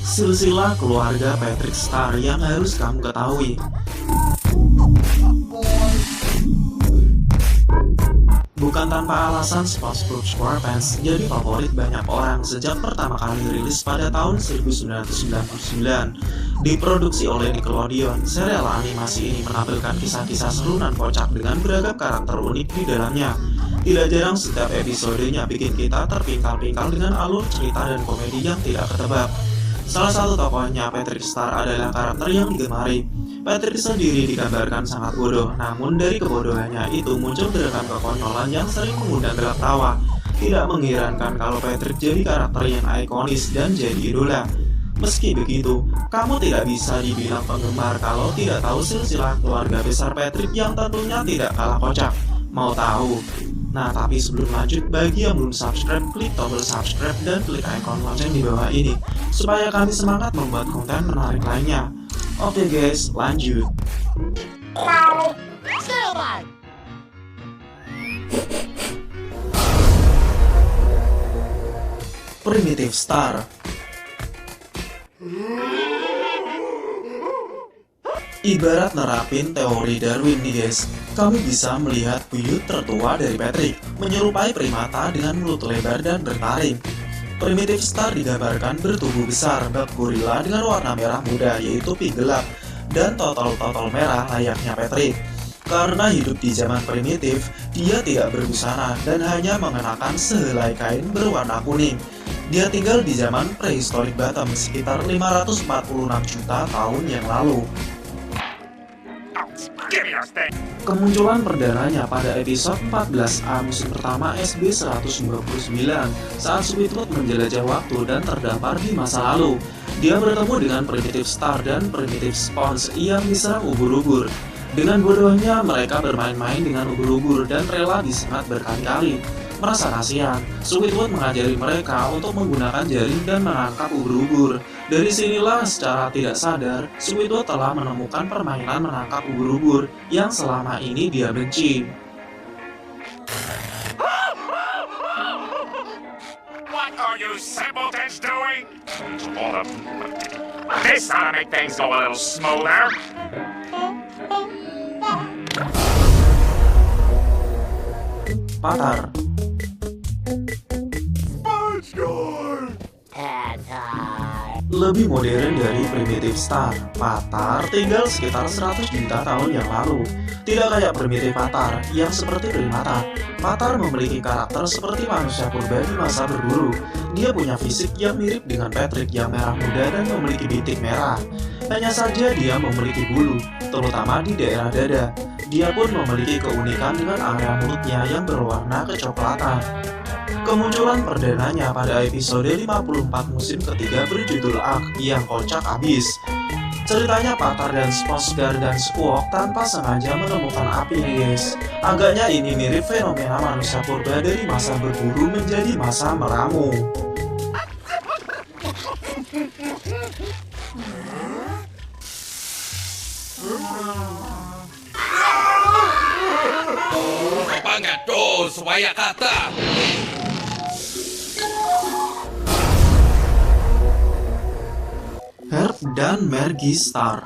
Silsilah keluarga Patrick Star yang harus kamu ketahui. Bukan tanpa alasan SpongeBob SquarePants jadi favorit banyak orang sejak pertama kali rilis pada tahun 1999. Diproduksi oleh Nickelodeon, serial animasi ini menampilkan kisah-kisah seru dan kocak dengan beragam karakter unik di dalamnya. Tidak jarang setiap episodenya bikin kita terpingkal-pingkal dengan alur cerita dan komedi yang tidak ketebak. Salah satu tokohnya, Patrick Star, adalah karakter yang digemari. Patrick sendiri digambarkan sangat bodoh, namun dari kebodohannya itu muncul beragam kekonyolan yang sering mengundang gelak tawa. Tidak mengherankan kalau Patrick jadi karakter yang ikonis dan jadi idola. Meski begitu, kamu tidak bisa dibilang penggemar kalau tidak tahu silsilah keluarga besar Patrick yang tentunya tidak kalah kocak. Mau tahu? Nah, tapi sebelum lanjut, bagi yang belum subscribe, klik tombol subscribe dan klik icon lonceng di bawah ini, supaya kami semangat membuat konten menarik lainnya. Oke guys, lanjut. Primitive Star. Ibarat nerapin teori Darwin nih guys, kami bisa melihat buyut tertua dari Patrick, menyerupai primata dengan mulut lebar dan bertaring. Primitive Star digambarkan bertubuh besar, bak gorila dengan warna merah muda yaitu pink gelap, dan totol-totol merah layaknya Patrick. Karena hidup di zaman primitif, dia tidak berbusana dan hanya mengenakan sehelai kain berwarna kuning. Dia tinggal di zaman prehistorik Batam sekitar 546 juta tahun yang lalu. Kemunculan perdananya pada episode 14A musim pertama SB129 saat Squidward menjelajah waktu dan terdampar di masa lalu. Dia bertemu dengan Primitive Star dan Primitive Sponge yang diserang ubur-ubur. Dengan bodohnya mereka bermain-main dengan ubur-ubur dan rela disengat berkali-kali. Merasa kasihan, Squidward mengajari mereka untuk menggunakan jaring dan menangkap ubur-ubur. Dari sinilah secara tidak sadar, Squidward telah menemukan permainan menangkap ubur-ubur yang selama ini dia benci. What are you simpletons doing? This ought to make things go a little smoother. Patar. Lebih modern dari Primitive Star, Patar tinggal sekitar 100 juta tahun yang lalu. Tidak kayak Primitive Patar yang seperti primata. Patar memiliki karakter seperti manusia purba di masa berburu. Dia punya fisik yang mirip dengan Patrick yang merah muda dan memiliki bintik merah. Hanya saja dia memiliki bulu, terutama di daerah dada. Dia pun memiliki keunikan dengan area mulutnya yang berwarna kecoklatan. Kemunculan perdananya pada episode 54 musim ketiga berjudul Ark yang kocak abis. Ceritanya Patar dan SpongeBob dan Squawk tanpa sengaja menemukan api nih guys. Agaknya ini mirip fenomena manusia purba dari masa berburu menjadi masa meramu. Pangato, supaya kata. Herb dan Margie Star.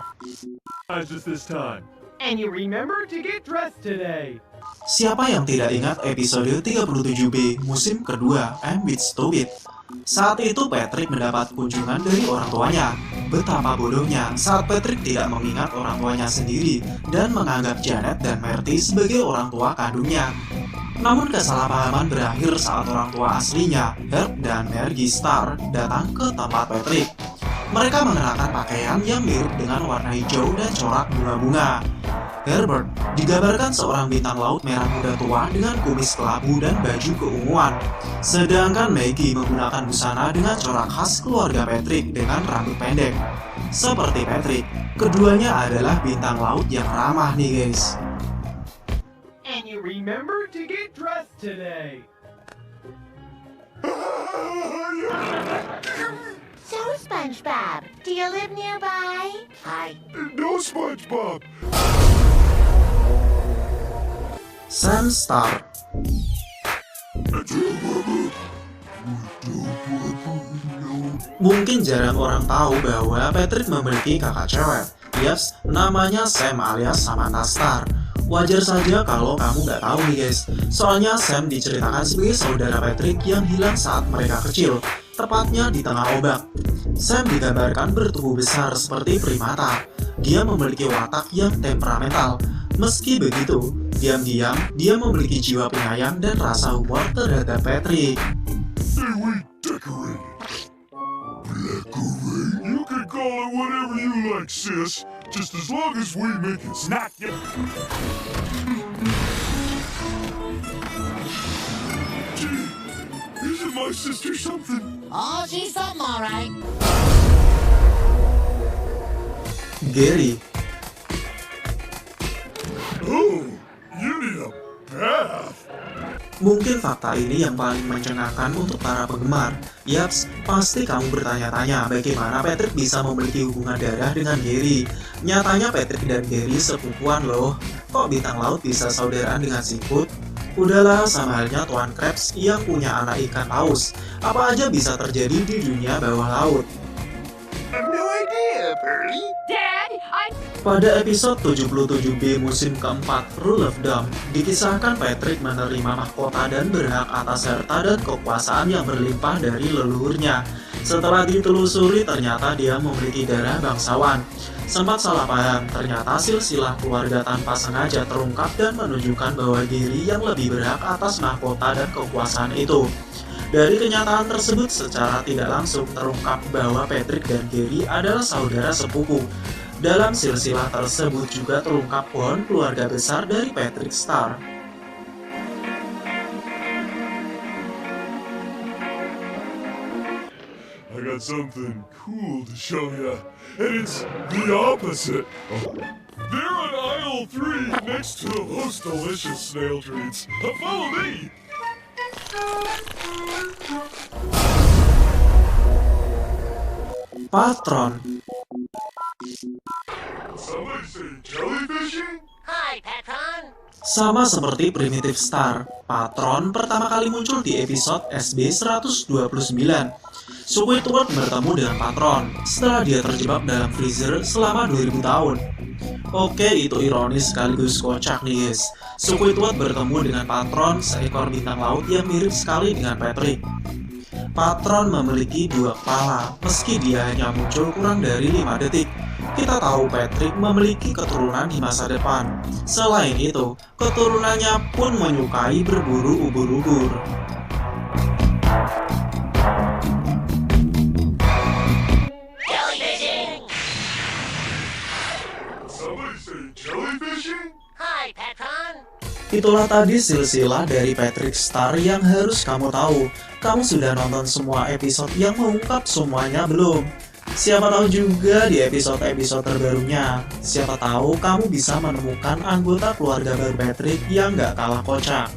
And you remember to get dressed today. Siapa yang tidak ingat episode 37B musim kedua I'm With Stupid? Saat itu Patrick mendapat kunjungan dari orang tuanya. Betapa bodohnya saat Patrick tidak mengingat orang tuanya sendiri dan menganggap Janet dan Marty sebagai orang tua kandungnya. Namun kesalahpahaman berakhir saat orang tua aslinya, Herb dan Margie Star, datang ke tempat Patrick. Mereka mengenakan pakaian yang mirip dengan warna hijau dan corak bunga-bunga. Herbert digambarkan seorang bintang laut merah muda tua dengan kumis kelabu dan baju keunguan. Sedangkan Maggie menggunakan busana dengan corak khas keluarga Patrick dengan rambut pendek. Seperti Patrick, keduanya adalah bintang laut yang ramah nih guys. And you remember to get dressed today. So, SpongeBob, do you live nearby? Hi. No, SpongeBob. Sam Star. Mungkin jarang orang tahu bahwa Patrick memiliki kakak cewek. Yaps, namanya Sam alias Samantha Starr. Wajar saja kalau kamu nggak tahu nih guys. Soalnya Sam diceritakan sebagai saudara Patrick yang hilang saat mereka kecil, tepatnya di tengah ombak. Sam digambarkan bertubuh besar seperti primata. Dia memiliki watak yang temperamental. Meski begitu, diam-diam dia memiliki jiwa penyayang dan rasa humor terhadap Patrick. Hey, we decorated. You can call it whatever you like, sis. Just as long as we make it snack you. Gee, isn't my sister something? Oh, she's something, all right. Gary. Oh, you need a bath. Mungkin fakta ini yang paling mencengangkan untuk para penggemar. Yaps, pasti kamu bertanya-tanya bagaimana Patrick bisa memiliki hubungan darah dengan Gary. Nyatanya Patrick dan Gary sepupuan loh. Kok bintang laut bisa saudaraan dengan siput? Udahlah, sama halnya Tuan Krabs yang punya anak ikan paus. Apa aja bisa terjadi di dunia bawah laut. No idea, Pearly. Pada episode 77B musim keempat, Rule of Thumb, dikisahkan Patrick menerima mahkota dan berhak atas harta dan kekuasaan yang berlimpah dari leluhurnya. Setelah ditelusuri, ternyata dia memiliki darah bangsawan. Sempat salah paham, ternyata silsilah keluarga tanpa sengaja terungkap dan menunjukkan bahwa Gary yang lebih berhak atas mahkota dan kekuasaan itu. Dari kenyataan tersebut, secara tidak langsung terungkap bahwa Patrick dan Gary adalah saudara sepupu. Dalam silsilah tersebut juga terungkap pohon keluarga besar dari Patrick Star. I got something cool to show you, and it's the opposite. They're on aisle 3 next to the most delicious snail treats. Follow me. Patron. Somebody say jellyfishing? Hi, Patron. Sama seperti Primitive Star, Patron pertama kali muncul di episode SB129. Squidward bertemu dengan Patron setelah dia terjebak dalam freezer selama 2000 tahun. Oke, itu ironis sekaligus kocak nih guys. Squidward bertemu dengan Patron, seekor bintang laut yang mirip sekali dengan Patrick. Patron memiliki 2 kepala, meski dia hanya muncul kurang dari 5 detik. Kita tahu Patrick memiliki keturunan di masa depan. Selain itu, keturunannya pun menyukai berburu ubur-ubur. Jellyfishing. Somebody say jellyfishing? Hi, Patron. Itulah tadi silsilah dari Patrick Star yang harus kamu tahu. Kamu sudah nonton semua episode yang mengungkap semuanya belum? Siapa tahu juga di episode-episode terbarunya. Siapa tahu kamu bisa menemukan anggota keluarga baru Patrick yang gak kalah kocak.